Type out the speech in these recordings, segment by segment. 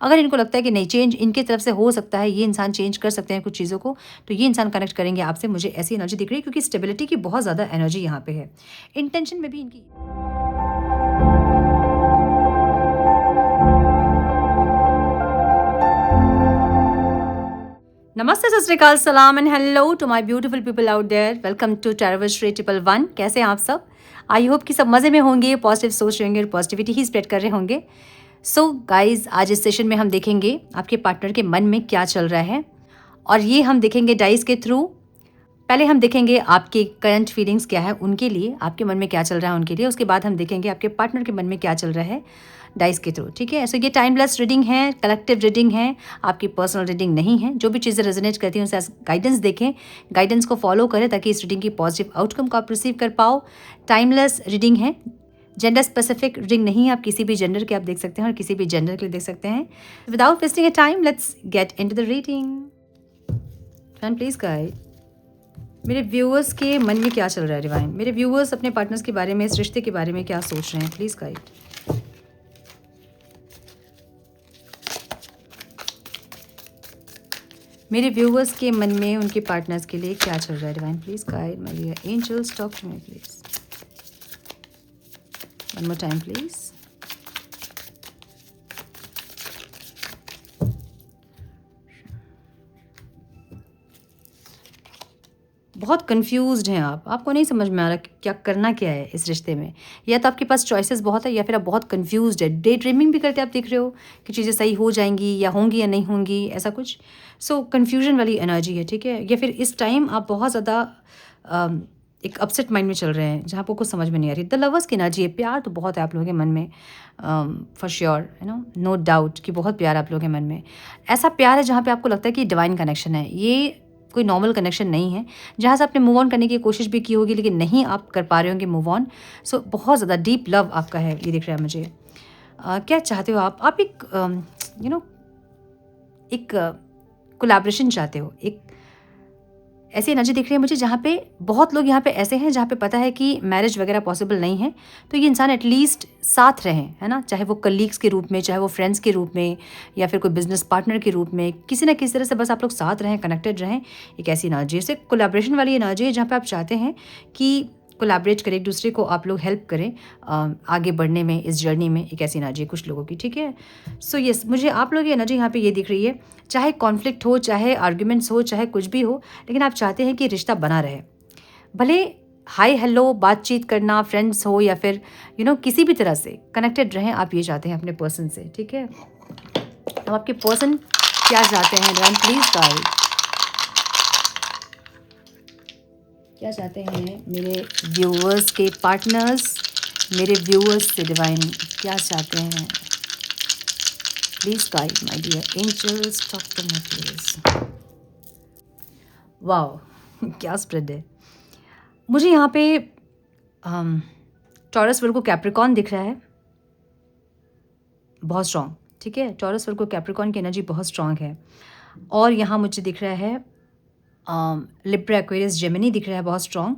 अगर इनको लगता है कि नहीं चेंज इनकी तरफ से हो सकता है, ये इंसान चेंज कर सकते हैं कुछ चीज़ों को, तो ये इंसान कनेक्ट करेंगे आपसे। मुझे ऐसी एनर्जी दिख रही है क्योंकि स्टेबिलिटी की बहुत ज़्यादा एनर्जी यहाँ पे है। इंटेंशन में भी इनकी नमस्ते, सत श्री अकाल, सलाम and hello to my beautiful people out there. Welcome to टैरोवर्ट्री 111। कैसे हैं आप सब? आई होप कि सब मज़े में होंगे, पॉजिटिव सोच रहे होंगे और पॉजिटिविटी ही स्प्रेड कर रहे होंगे। सो गाइज, आज इस सेशन में हम देखेंगे आपके पार्टनर के मन में क्या चल रहा है, और ये हम देखेंगे डाइस के थ्रू। पहले हम देखेंगे आपके करंट फीलिंग्स क्या है उनके लिए, आपके मन में क्या चल रहा है उनके लिए। उसके बाद हम देखेंगे आपके पार्टनर के मन में क्या चल रहा है डाइस के थ्रू। ठीक है, सो ये टाइमलेस रीडिंग है, कलेक्टिव रीडिंग है, आपकी पर्सनल रीडिंग नहीं है। जो भी चीज़ें रेजोनेट करती हैं उनसे गाइडेंस देखें, गाइडेंस को फॉलो करें ताकि इस रीडिंग की पॉजिटिव आउटकम को आप रिसीव कर पाओ। टाइमलेस रीडिंग है, जेंडर स्पेसिफिक रीडिंग नहीं है। आप किसी भी जेंडर के आप देख सकते हैं और किसी भी जेंडर के लिए देख सकते हैं। Without wasting A time, let's get into the reading. And please guide मेरे व्यूअर्स के मन में क्या चल रहा है डिवाइन। मेरे व्यूअर्स अपने पार्टनर्स के बारे में, इस रिश्ते के बारे में क्या सोच रहे हैं, प्लीज गाइड। मेरे व्यूअर्स के मन में उनके पार्टनर्स के लिए क्या चल रहा है divine, please guide my dear angels, talk to me please. One more time please. बहुत कंफ्यूज्ड हैं आप, आपको नहीं समझ में आ रहा क्या करना क्या है इस रिश्ते में। या तो आपके पास चॉइसेस बहुत है, या फिर आप बहुत कंफ्यूज्ड है। डे ड्रीमिंग भी करते आप दिख रहे हो कि चीज़ें सही हो जाएंगी या होंगी या नहीं होंगी, ऐसा कुछ। सो कन्फ्यूजन वाली एनर्जी है, ठीक है। या फिर इस टाइम आप बहुत ज़्यादा एक अपसेट माइंड में चल रहे हैं जहाँ आपको कुछ समझ में नहीं आ रही। द लवर्स की एनर्जी है, प्यार तो बहुत है आप लोगों के मन में, for sure, you know, no doubt कि बहुत प्यार आप लोगों के मन में। ऐसा प्यार है जहाँ पे आपको लगता है कि डिवाइन कनेक्शन है, ये कोई नॉर्मल कनेक्शन नहीं है, जहाँ से आपने मूव ऑन करने की कोशिश भी की होगी लेकिन नहीं आप कर पा रहे होंगे मूव ऑन। सो बहुत ज़्यादा डीप लव आपका है, ये दिख रहा है मुझे। क्या चाहते हो आप एक यू नो एक कोलैबोरेशन चाहते हो। एक ऐसी एनर्जी दिख रही है मुझे जहाँ पे बहुत लोग यहाँ पे ऐसे हैं जहाँ पे पता है कि मैरिज वगैरह पॉसिबल नहीं है, तो ये इंसान एटलीस्ट साथ रहें, है ना, चाहे वो कलीग्स के रूप में, चाहे वो फ्रेंड्स के रूप में, या फिर कोई बिजनेस पार्टनर के रूप में, किसी ना किसी तरह से बस आप लोग साथ रहें, कनेक्टेड रहें। एक ऐसी एनर्जी से कोलैबोरेशन वाली एनर्जी है जहाँ पे आप चाहते हैं कि कोलैबोरेट करें, एक दूसरे को आप लोग हेल्प करें आगे बढ़ने में, इस जर्नी में। एक ऐसी एनर्जी है कुछ लोगों की, ठीक है। सो यस, मुझे आप लोगों की एनर्जी यहाँ पे ये दिख रही है, चाहे कॉन्फ्लिक्ट हो, चाहे आर्ग्यूमेंट्स हो, चाहे कुछ भी हो, लेकिन आप चाहते हैं कि रिश्ता बना रहे। भले हाय हेलो बातचीत करना, फ्रेंड्स हो या फिर किसी भी तरह से कनेक्टेड रहें, आप ये चाहते हैं अपने पर्सन से, ठीक है। अब आपके पर्सन क्या चाहते हैं डिवाइन, प्लीज गाइड। क्या चाहते हैं मेरे व्यूअर्स के पार्टनर्स, मेरे व्यूअर्स से डिवाइन क्या चाहते हैं, please guide my dear angels, talk to me please. Wow, क्या स्प्रेड है। मुझे यहाँ पे टॉरस वर्गो कैप्रिकॉर्न दिख रहा है, बहुत स्ट्रॉन्ग, ठीक है। टॉरस वर्गो कैप्रिकॉर्न की एनर्जी बहुत स्ट्रॉन्ग है। और यहाँ मुझे दिख रहा है लिब्रा एक्वेरियस जेमिनी दिख रहा है, बहुत स्ट्रॉन्ग।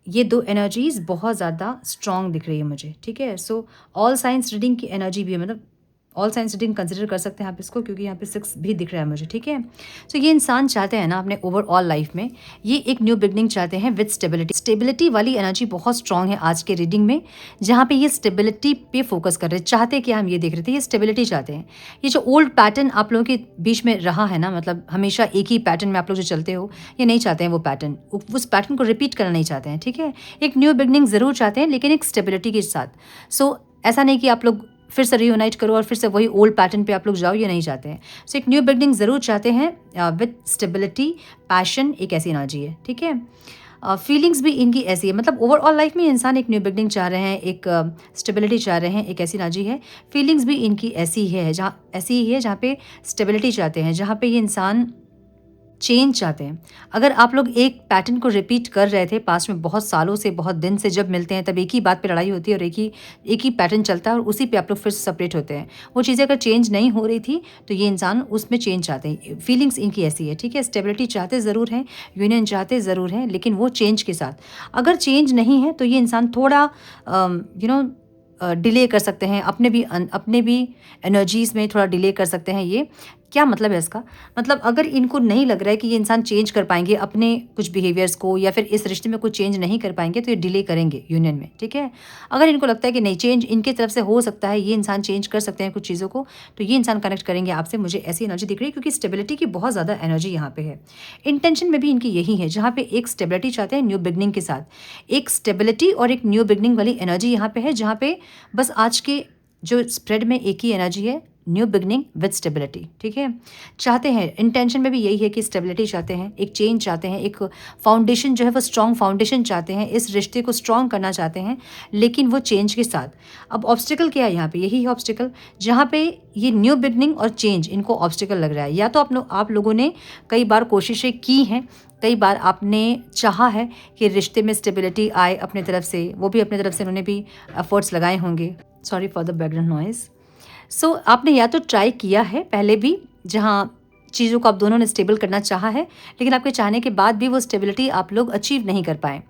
ये दो एनर्जीज बहुत ज़्यादा स्ट्रॉन्ग दिख रही है मुझे, ठीक है। सो ऑल साइंस रीडिंग की एनर्जी भी है, मतलब ऑल साइंस रीडिंग कंसिडर कर सकते हैं आप इसको, क्योंकि यहाँ पे 6 भी दिख रहा है मुझे, ठीक है। सो ये इंसान चाहते हैं ना अपने ओवरऑल लाइफ में ये एक न्यू बिगनिंग चाहते हैं विद स्टेबिलिटी। स्टेबिलिटी वाली एनर्जी बहुत स्ट्रॉन्ग है आज के रीडिंग में, जहाँ पे ये स्टेबिलिटी पे फोकस कर रहे हैं। चाहते कि हम ये देख रहे थे, ये स्टेबिलिटी चाहते हैं। ये जो ओल्ड पैटर्न आप लोगों के बीच में रहा है ना, मतलब हमेशा एक ही पैटर्न में आप लोग जो चलते हो, ये नहीं चाहते हैं वो पैटर्न, उस पैटर्न को रिपीट करना नहीं चाहते हैं, ठीक है। एक न्यू बिगनिंग ज़रूर चाहते हैं, लेकिन एक स्टेबिलिटी के साथ। सो ऐसा नहीं कि आप लोग फिर से रियूनाइट करो और फिर से वही ओल्ड पैटर्न पे आप लोग जाओ, ये नहीं चाहते हैं। सो एक न्यू बिल्डिंग ज़रूर चाहते हैं विद स्टेबिलिटी, पैशन, एक ऐसी एनर्जी है, ठीक है। फीलिंग्स भी इनकी ऐसी है, मतलब ओवरऑल लाइफ में इंसान एक न्यू बिल्डिंग चाह रहे हैं, एक स्टेबिलिटी चाह रहे हैं, एक ऐसी एनर्जी है। फीलिंग्स भी इनकी ऐसी है, जहाँ ऐसी ही है जहाँ पे स्टेबिलिटी चाहते हैं, जहाँ पे ये इंसान चेंज चाहते हैं। अगर आप लोग एक पैटर्न को रिपीट कर रहे थे पास्ट में, बहुत सालों से, बहुत दिन से, जब मिलते हैं तब एक ही बात पे लड़ाई होती है और एक ही पैटर्न चलता है और उसी पे आप लोग फिर सेपरेट होते हैं। वो चीज़ें अगर चेंज नहीं हो रही थी तो ये इंसान उसमें चेंज चाहते हैं। फीलिंग्स इनकी ऐसी है, ठीक है। स्टेबिलिटी चाहते ज़रूर हैं, यूनियन चाहते ज़रूर हैं, लेकिन वो चेंज के साथ। अगर चेंज नहीं है तो ये इंसान थोड़ा डिले कर सकते हैं, अपने भी एनर्जीज़ में थोड़ा डिले कर सकते हैं ये। क्या मतलब है इसका? मतलब अगर इनको नहीं लग रहा है कि ये इंसान चेंज कर पाएँगे अपने कुछ बिहेवियर्स को या फिर इस रिश्ते में कुछ चेंज नहीं कर पाएँगे, तो ये डिले करेंगे यूनियन में, ठीक है? अगर इनको लगता है कि नहीं, चेंज इनकी तरफ से हो सकता है, ये इंसान चेंज कर सकते हैं कुछ चीज़ों को, तो ये इंसान कनेक्ट करेंगे आपसे। मुझे ऐसी एनर्जी दिख रही है क्योंकि स्टेबिलिटी की बहुत ज़्यादा एनर्जी यहाँ पे है। इंटेंशन में भी इनकी यही है, जहाँ पे एक स्टेबिलिटी चाहते हैं न्यू बिगिनिंग के साथ। एक स्टेबिलिटी और एक न्यू बिगिनिंग वाली एनर्जी यहाँ पे है, जहाँ पे बस आज के जो स्प्रेड में एक ही एनर्जी है, न्यू बिगनिंग विद स्टेबिलिटी, ठीक है? चाहते हैं, इंटेंशन में भी यही है कि स्टेबिलिटी चाहते हैं, एक चेंज चाहते हैं, एक फाउंडेशन जो है वो स्ट्रॉन्ग फाउंडेशन चाहते हैं, इस रिश्ते को स्ट्रॉन्ग करना चाहते हैं, लेकिन वो चेंज के साथ। अब ऑब्स्टिकल क्या है यहाँ पे? यही है ऑब्स्टिकल, जहाँ पे ये न्यू बिगनिंग और चेंज इनको ऑब्स्टिकल लग रहा है। या तो आप लोगों ने कई बार कोशिशें की हैं, कई बार आपने चाहा है कि रिश्ते में स्टेबिलिटी आए अपने तरफ से, वो भी अपने तरफ से उन्होंने भी एफर्ट्स लगाए होंगे। Sorry for the background noise. So आपने या तो ट्राई किया है पहले भी, जहाँ चीज़ों को आप दोनों ने स्टेबल करना चाहा है, लेकिन आपके चाहने के बाद भी वो स्टेबिलिटी आप लोग अचीव नहीं कर पाए,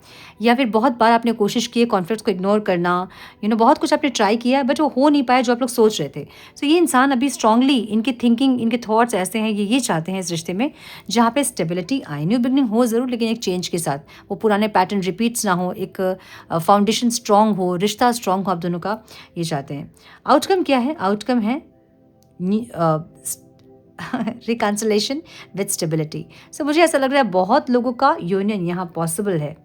या फिर बहुत बार आपने कोशिश की है कॉन्फ्लिक्ट को इग्नोर करना, बहुत कुछ आपने ट्राई किया है, बट वो हो नहीं पाया जो आप लोग सोच रहे थे। सो ये इंसान अभी स्ट्रांगली, इनकी थिंकिंग, इनके थॉट्स ऐसे हैं, ये चाहते हैं इस रिश्ते में जहाँ पे स्टेबिलिटी आए, न्यू बिगनिंग हो ज़रूर, लेकिन एक चेंज के साथ, वो पुराने पैटर्न रिपीट्स ना हो, एक फाउंडेशन स्ट्रांग हो, रिश्ता स्ट्रांग हो आप दोनों का, ये चाहते हैं। आउटकम क्या है? आउटकम है रिकंसिलेशन विद स्टेबिलिटी। सो मुझे ऐसा लग रहा है बहुत लोगों का यूनियन यहाँ पॉसिबल है,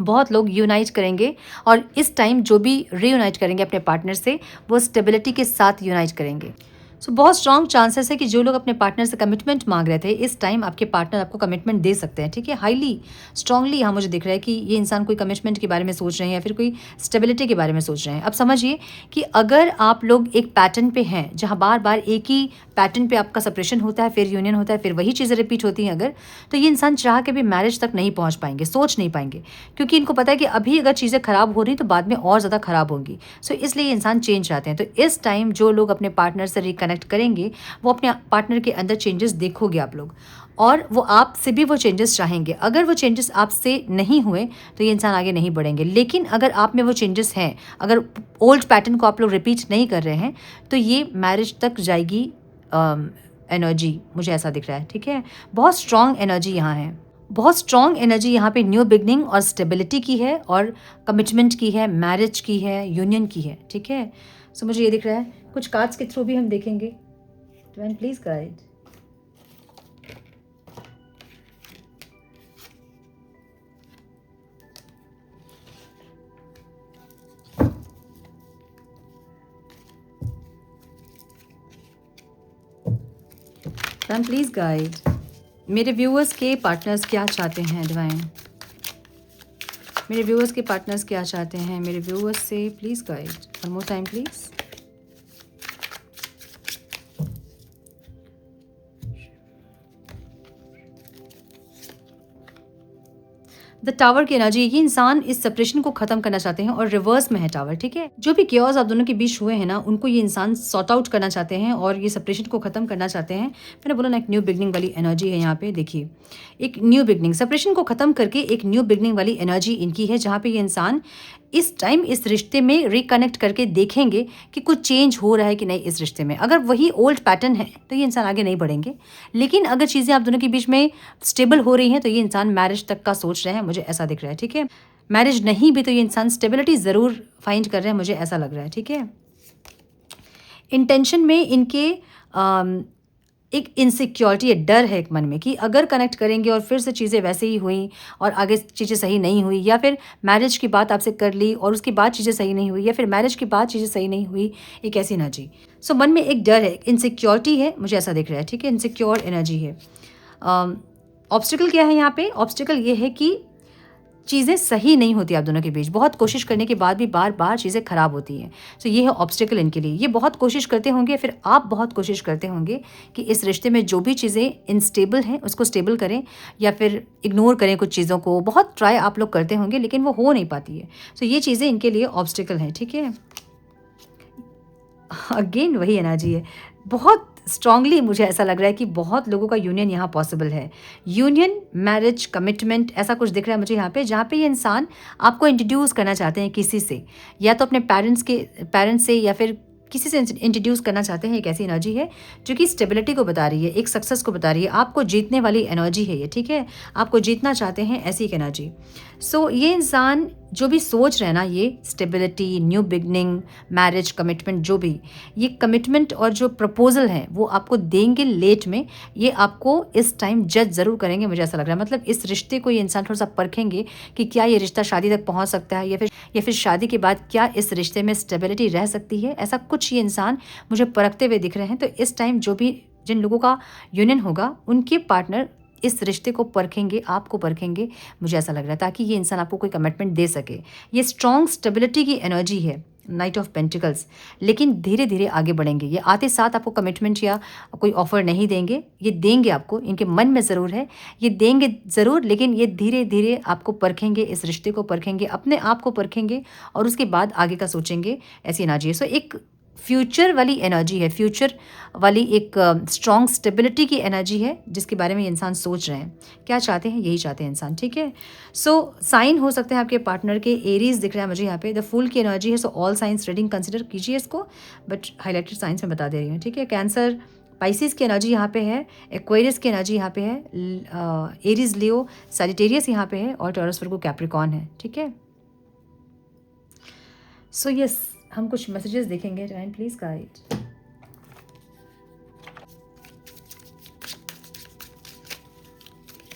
बहुत लोग यूनाइट करेंगे, और इस टाइम जो भी रीयूनाइट करेंगे अपने पार्टनर से, वो स्टेबिलिटी के साथ यूनाइट करेंगे। सो बहुत स्ट्रॉन्ग चांसेस है कि जो लोग अपने पार्टनर से कमिटमेंट मांग रहे थे, इस टाइम आपके पार्टनर आपको कमिटमेंट दे सकते हैं, ठीक है? हाईली स्ट्रांगली यहाँ मुझे दिख रहा है कि ये इंसान कोई कमिटमेंट के बारे में सोच रहे हैं या फिर कोई स्टेबिलिटी के बारे में सोच रहे हैं। अब समझिए कि अगर आप लोग एक पैटर्न पे हैं, जहाँ बार बार एक ही पैटर्न पे आपका सेपरेशन होता है, फिर यूनियन होता है, फिर वही चीज़ें रिपीट होती हैं अगर, तो ये इंसान चाह के भी मैरिज तक नहीं पहुँच पाएंगे, सोच नहीं पाएंगे, क्योंकि इनको पता है कि अभी अगर चीज़ें ख़राब हो रही तो बाद में और ज़्यादा ख़राब होंगी। सो इसलिए ये इंसान चेंज चाहते हैं। तो इस टाइम जो लोग अपने पार्टनर से रिकनेक्ट करेंगे, वो अपने पार्टनर के अंदर चेंजेस देखोगे आप लोग, और वो आपसे भी वो चेंजेस चाहेंगे। अगर वो चेंजेस आपसे नहीं हुए तो ये इंसान आगे नहीं बढ़ेंगे, लेकिन अगर आप में वो चेंजेस हैं, अगर ओल्ड पैटर्न को आप लोग रिपीट नहीं कर रहे हैं, तो ये मैरिज तक जाएगी एनर्जी, मुझे ऐसा दिख रहा है, ठीक है? बहुत स्ट्रॉन्ग एनर्जी यहाँ है, बहुत स्ट्रॉन्ग एनर्जी यहाँ पे न्यू बिगनिंग और स्टेबिलिटी की है, और कमिटमेंट की है, मैरिज की है, यूनियन की है, ठीक है? सो मुझे ये दिख रहा है। कुछ कार्ड्स के थ्रू भी हम देखेंगे। Divine please guide. Divine please guide, मेरे व्यूअर्स के पार्टनर्स क्या चाहते हैं? डिवाइन, मेरे व्यूअर्स के पार्टनर्स क्या चाहते हैं? मेरे व्यूअर्स से please guide, one more time please. The tower की एनर्जी, ये इंसान इस सेपरेशन को खत्म करना चाहते हैं, और रिवर्स में है टावर, ठीक है? जो भी केओस आप दोनों के बीच हुए हैं ना, उनको ये इंसान सॉर्ट आउट करना चाहते हैं और ये सेपरेशन को खत्म करना चाहते हैं। मैंने बोला ना, एक न्यू बिगनिंग वाली एनर्जी है यहाँ पे। देखिए, एक न्यू बिगनिंग, सेपरेशन को खत्म करके एक न्यू बिगनिंग वाली एनर्जी इनकी है, जहाँ पे ये इंसान इस टाइम इस रिश्ते में रिकनेक्ट करके देखेंगे कि कुछ चेंज हो रहा है कि नहीं इस रिश्ते में। अगर वही ओल्ड पैटर्न है तो ये इंसान आगे नहीं बढ़ेंगे, लेकिन अगर चीज़ें आप दोनों के बीच में स्टेबल हो रही हैं तो ये इंसान मैरिज तक का सोच रहे हैं, मुझे ऐसा दिख रहा है, ठीक है? मैरिज नहीं भी तो ये इंसान स्टेबिलिटी ज़रूर फाइंड कर रहे हैं, मुझे ऐसा लग रहा है, ठीक है? इंटेंशन में इनके एक इनसिक्योरिटी है, डर है एक मन में कि अगर कनेक्ट करेंगे और फिर से चीज़ें वैसे ही हुई और आगे चीज़ें सही नहीं हुई, या फिर मैरिज की बात आपसे कर ली और उसके बाद चीज़ें सही नहीं हुई, या फिर मैरिज के बाद चीज़ें सही नहीं हुई, एक ऐसी एनर्जी। सो मन में एक डर है, इनसिक्योरिटी है, मुझे ऐसा दिख रहा है, ठीक है? इनसिक्योर एनर्जी है। ऑब्स्टिकल क्या है यहाँ पे? ऑब्स्टिकल ये है कि चीज़ें सही नहीं होती आप दोनों के बीच, बहुत कोशिश करने के बाद भी बार बार चीज़ें ख़राब होती हैं। सो ये है ऑब्स्टिकल इनके लिए। ये बहुत कोशिश करते होंगे, फिर आप बहुत कोशिश करते होंगे कि इस रिश्ते में जो भी चीज़ें इनस्टेबल हैं उसको स्टेबल करें, या फिर इग्नोर करें कुछ चीज़ों को। बहुत ट्राई आप लोग करते होंगे, लेकिन वो हो नहीं पाती है। सो ये चीज़ें इनके लिए ऑब्स्टिकल हैं, ठीक है? अगेन वही एनर्जी है, बहुत स्ट्रांगली मुझे ऐसा लग रहा है कि बहुत लोगों का यूनियन यहाँ पॉसिबल है। यूनियन, मैरिज, कमिटमेंट, ऐसा कुछ दिख रहा है मुझे यहाँ पे, जहाँ पे ये इंसान आपको इंट्रोड्यूस करना चाहते हैं किसी से, या तो अपने पेरेंट्स से या फिर किसी से इंट्रोड्यूस करना चाहते हैं। एक ऐसी एनर्जी है जो कि स्टेबिलिटी को बता रही है, एक सक्सेस को बता रही है, आपको जीतने वाली एनर्जी है ये, ठीक है। आपको जीतना चाहते हैं, ऐसी एक एनर्जी। सो ये इंसान जो भी सोच रहे हैं ना, ये stability, new beginning, marriage, commitment, जो भी ये कमिटमेंट और जो प्रपोजल है वो आपको देंगे लेट में। ये आपको इस टाइम जज ज़रूर करेंगे, मुझे ऐसा लग रहा है। मतलब इस रिश्ते को ये इंसान थोड़ा सा परखेंगे कि क्या ये रिश्ता शादी तक पहुंच सकता है, या फिर शादी के बाद क्या इस रिश्ते में स्टेबिलिटी रह सकती है। ऐसा कुछ ये इंसान मुझे परखते हुए दिख रहे हैं। तो इस टाइम जो भी जिन लोगों का यूनियन होगा, उनके पार्टनर इस रिश्ते को परखेंगे, आपको परखेंगे, मुझे ऐसा लग रहा है, ताकि ये इंसान आपको कोई कमिटमेंट दे सके। ये स्ट्रॉन्ग स्टेबिलिटी की एनर्जी है, नाइट ऑफ पेंटिकल्स। लेकिन धीरे धीरे आगे बढ़ेंगे ये, आते साथ आपको कमिटमेंट या कोई ऑफर नहीं देंगे। ये देंगे आपको, इनके मन में ज़रूर है, ये देंगे ज़रूर, लेकिन ये धीरे धीरे आपको परखेंगे, इस रिश्ते को परखेंगे, अपने आप को परखेंगे, और उसके बाद आगे का सोचेंगे। ऐसी एनर्जी है। सो एक फ्यूचर वाली एनर्जी है, फ्यूचर वाली एक स्ट्रॉन्ग स्टेबिलिटी की एनर्जी है, जिसके बारे में ये इंसान सोच रहे हैं। क्या चाहते हैं, यही चाहते हैं इंसान, ठीक है। सो साइन हो सकते हैं आपके पार्टनर के, एरीज दिख रहा है मुझे यहाँ पे, द फूल की एनर्जी है। So all science reading consider कीजिए इसको, बट हाईलाइटेड साइंस में बता दे रही हूँ, ठीक है। कैंसर, पाइसिस की एनर्जी यहाँ पे है, एक्वेरियस की एनर्जी यहाँ पे है, एरीज, लियो, सैजिटेरियस यहाँ पे है, और टॉरस, वर्गो, कैप्रिकॉर्न है, ठीक है। सो यस, हम कुछ मैसेजेस देखेंगे। Divine please guide.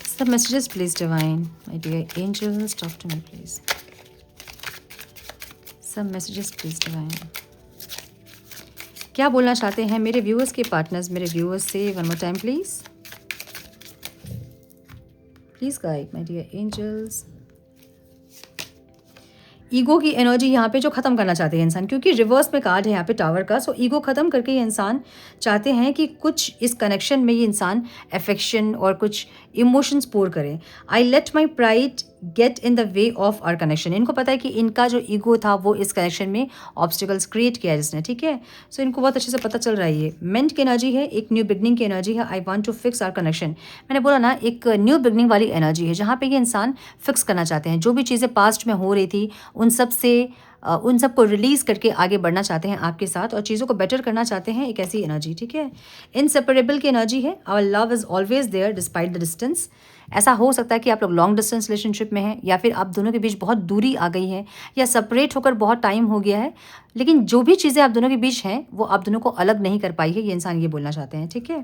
सब messages please divine, my dear angels, talk to me please. सब मैसेजेस प्लीज डिवाइन। क्या बोलना चाहते हैं मेरे व्यूअर्स के पार्टनर्स, मेरे व्यूअर्स से? One more time please, please guide my dear angels. Ego की एनर्जी यहाँ पे जो ख़त्म करना चाहते हैं इंसान, क्योंकि रिवर्स में कार्ड है यहाँ पे टावर का। सो ईगो ख़त्म करके ये इंसान चाहते हैं कि कुछ इस कनेक्शन में ये इंसान अफेक्शन और कुछ इमोशंस पोर करें। I let my pride get in the way of our connection. इनको पता है कि इनका जो ईगो था वो इस कनेक्शन में ऑब्स्टिकल्स क्रिएट किया है जिसने, ठीक है। सो इनको बहुत अच्छे से पता चल रहा है। ये मेंट की एनर्जी है, एक न्यू बिगनिंग की एनर्जी है। I want to fix our connection, मैंने बोला ना, एक न्यू बिगनिंग वाली एनर्जी है, जहाँ पे ये इंसान फिक्स करना चाहते हैं जो भी चीज़ें पास्ट में हो रही थी, उन सब को रिलीज़ करके आगे बढ़ना चाहते हैं आपके साथ, और चीज़ों को बेटर करना चाहते हैं। एक ऐसी एनर्जी, ठीक है। इनसेपरेबल की एनर्जी है। Our love is always there despite the distance. ऐसा हो सकता है कि आप लोग लॉन्ग डिस्टेंस रिलेशनशिप में हैं, या फिर आप दोनों के बीच बहुत दूरी आ गई है, या सेपरेट होकर बहुत टाइम हो गया है, लेकिन जो भी चीज़ें आप दोनों के बीच हैं वो आप दोनों को अलग नहीं कर पाई है, ये इंसान ये बोलना चाहते हैं, ठीक है।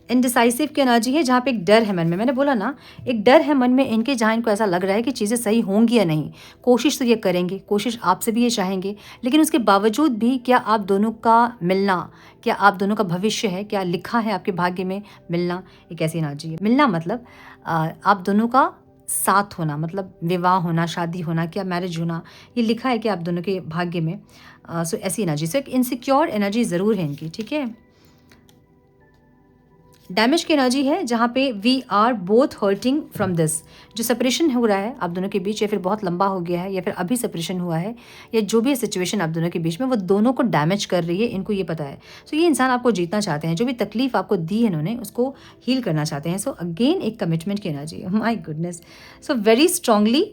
इनडिसाइसिव की एनर्जी है, जहाँ पे एक डर है मन में। मैंने बोला ना, एक डर है मन में इनके, जहाँ इनको ऐसा लग रहा है कि चीज़ें सही होंगी या नहीं। कोशिश तो ये करेंगे, कोशिश आपसे भी ये चाहेंगे, लेकिन उसके बावजूद भी क्या आप दोनों का मिलना, क्या आप दोनों का भविष्य है, क्या लिखा है आपके भाग्य में मिलना। एक ऐसी एनर्जी है। मिलना मतलब आप दोनों का साथ होना, मतलब विवाह होना, शादी होना, क्या मैरिज होना, ये लिखा है कि आप दोनों के भाग्य में। सो ऐसी एनर्जी। सो एक इनसिक्योर एनर्जी ज़रूर है इनकी, ठीक है। डैमेज की एनर्जी है, जहाँ पे we are both hurting from this. जो सेपरेशन हो रहा है आप दोनों के बीच, या फिर बहुत लंबा हो गया है, या फिर अभी सेपरेशन हुआ है, या जो भी सिचुएशन आप दोनों के बीच में, वो दोनों को डैमेज कर रही है, इनको ये पता है। सो ये इंसान आपको जीतना चाहते हैं, जो भी तकलीफ आपको दी है इन्होंने उसको हील करना चाहते हैं। सो अगेन एक कमिटमेंट की energy, my goodness. So very strongly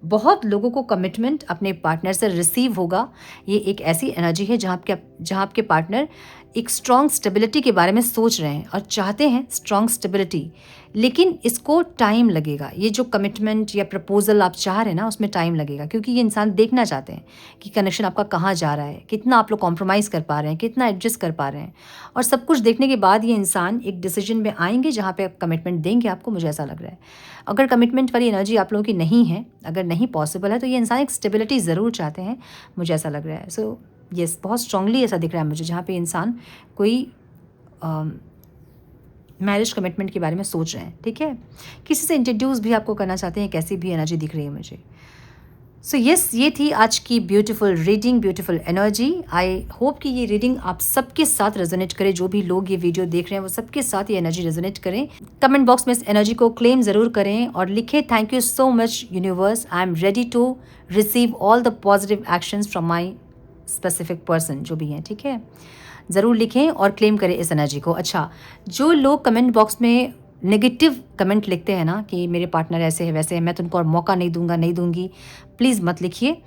बहुत लोगों को कमिटमेंट अपने पार्टनर से रिसीव होगा। ये एक ऐसी एनर्जी है जहाँ आपके पार्टनर एक स्ट्रॉन्ग स्टेबिलिटी के बारे में सोच रहे हैं और चाहते हैं स्ट्रॉन्ग स्टेबिलिटी, लेकिन इसको टाइम लगेगा। ये जो कमिटमेंट या प्रपोजल आप चाह रहे हैं ना, उसमें टाइम लगेगा, क्योंकि ये इंसान देखना चाहते हैं कि कनेक्शन आपका कहाँ जा रहा है, कितना आप लोग कॉम्प्रोमाइज़ कर पा रहे हैं, कितना एडजस्ट कर पा रहे हैं। और सब कुछ देखने के बाद ये इंसान एक डिसीजन में आएंगे जहाँ पे आप कमिटमेंट देंगे आपको, मुझे ऐसा लग रहा है। अगर कमिटमेंट वाली एनर्जी आप लोगों की नहीं है, अगर नहीं पॉसिबल है, तो ये इंसान एक स्टेबिलिटी ज़रूर चाहते हैं, मुझे ऐसा लग रहा है। सो यस, बहुत स्ट्रांगली ऐसा दिख रहा है मुझे, जहाँ पे इंसान कोई मैरिज कमिटमेंट के बारे में सोच रहे हैं, ठीक है। किसी से इंट्रोड्यूस भी आपको करना चाहते हैं, कैसी भी एनर्जी दिख रही है मुझे। सो यस, ये थी आज की beautiful reading, beautiful energy. I hope कि ये रीडिंग आप सबके साथ रेजोनेट करे। जो भी लोग ये वीडियो देख रहे हैं वो सबके साथ ये एनर्जी रेजोनेट करें। कमेंट बॉक्स में इस एनर्जी को क्लेम ज़रूर करें और लिखें, thank you so much universe, I am ready to receive all the positive actions from my specific person, जो भी हैं, ठीक है। ज़रूर लिखें और क्लेम करें इस एनर्जी को। अच्छा, जो लोग कमेंट बॉक्स में नेगेटिव कमेंट लिखते हैं ना कि मेरे पार्टनर ऐसे है वैसे है, मैं तुमको और मौका नहीं दूंगा, नहीं दूंगी, प्लीज़ मत लिखिए।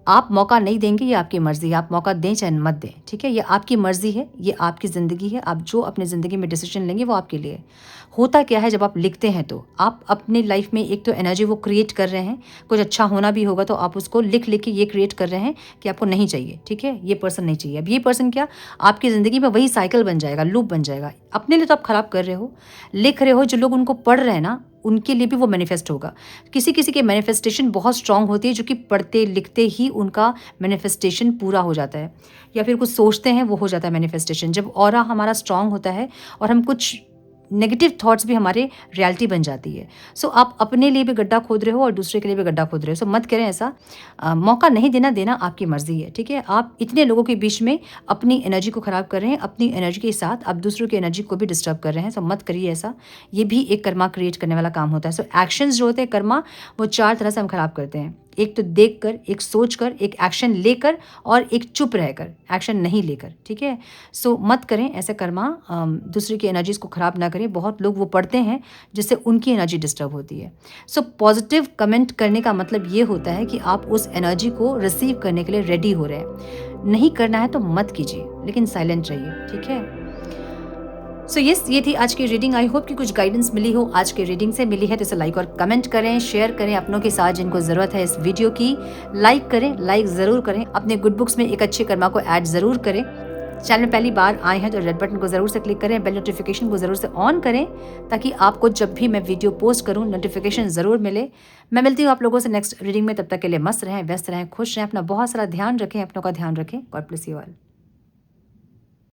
आप मौका नहीं देंगे, ये आपकी मर्ज़ी है, आप मौका दें चाहे मत दें, ठीक है? ये आपकी मर्ज़ी है, ये आपकी ज़िंदगी है, आप जो अपनी ज़िंदगी में डिसीजन लेंगे वो आपके लिए। होता क्या है, जब आप लिखते हैं तो आप अपने लाइफ में एक तो एनर्जी वो क्रिएट कर रहे हैं, कुछ अच्छा होना भी होगा तो आप उसको लिख लिख के ये क्रिएट कर रहे हैं कि आपको नहीं चाहिए, ठीक है? ये पर्सन नहीं चाहिए। अब ये पर्सन क्या, आपकी ज़िंदगी में वही साइकिल बन जाएगा, लूप बन जाएगा। अपने लिए तो आप ख़राब कर रहे हो, लिख रहे हो, जो लोग उनको पढ़ रहे हैं ना, उनके लिए भी वो मैनिफेस्ट होगा। किसी किसी के मैनिफेस्टेशन बहुत स्ट्रांग होती है, जो कि पढ़ते लिखते ही उनका मैनिफेस्टेशन पूरा हो जाता है, या फिर कुछ सोचते हैं वो हो जाता है मैनिफेस्टेशन। जब ऑरा हमारा स्ट्रांग होता है और हम कुछ नेगेटिव थॉट्स भी हमारे रियलिटी बन जाती है। सो आप अपने लिए भी गड्ढा खोद रहे हो और दूसरे के लिए भी गड्ढा खोद रहे हो। सो मत करें ऐसा। मौका नहीं देना, देना आपकी मर्जी है, ठीक है? आप इतने लोगों के बीच में अपनी एनर्जी को ख़राब कर रहे हैं, अपनी एनर्जी के साथ आप दूसरों की एनर्जी को भी डिस्टर्ब कर रहे हैं। सो मत करिए ऐसा। ये भी एक कर्मा क्रिएट करने वाला काम होता है। सो एक्शंस जो होते हैं कर्मा, वो 4 तरह से हम ख़राब करते हैं। एक तो देख कर, एक सोच कर, एक एक्शन लेकर और एक चुप रहकर, एक्शन नहीं लेकर, ठीक है? सो मत करें ऐसे कर्मा। दूसरे की एनर्जीज़ को ख़राब ना करें। बहुत लोग वो पढ़ते हैं जिससे उनकी एनर्जी डिस्टर्ब होती है। सो पॉजिटिव कमेंट करने का मतलब ये होता है कि आप उस एनर्जी को रिसीव करने के लिए रेडी हो रहे हैं। नहीं करना है तो मत कीजिए, लेकिन साइलेंट रहिए, ठीक है? सो यस, ये थी आज की रीडिंग। आई होप कि कुछ गाइडेंस मिली हो, आज की रीडिंग से मिली है तो इसे लाइक और कमेंट करें, शेयर करें अपनों के साथ जिनको ज़रूरत है इस वीडियो की। लाइक करें, लाइक ज़रूर करें, अपने गुड बुक्स में एक अच्छे कर्मा को ऐड ज़रूर करें। चैनल में पहली बार आए हैं तो रेड बटन को ज़रूर से क्लिक करें, बेल नोटिफिकेशन को ज़रूर से ऑन करें, ताकि आपको जब भी मैं वीडियो पोस्ट करूं नोटिफिकेशन ज़रूर मिले। मैं मिलती हूँ आप लोगों से नेक्स्ट रीडिंग में। तब तक के लिए मस्त रहें, व्यस्त रहें, खुश रहें, अपना बहुत सारा ध्यान रखें, अपनों का ध्यान रखें। God bless you all.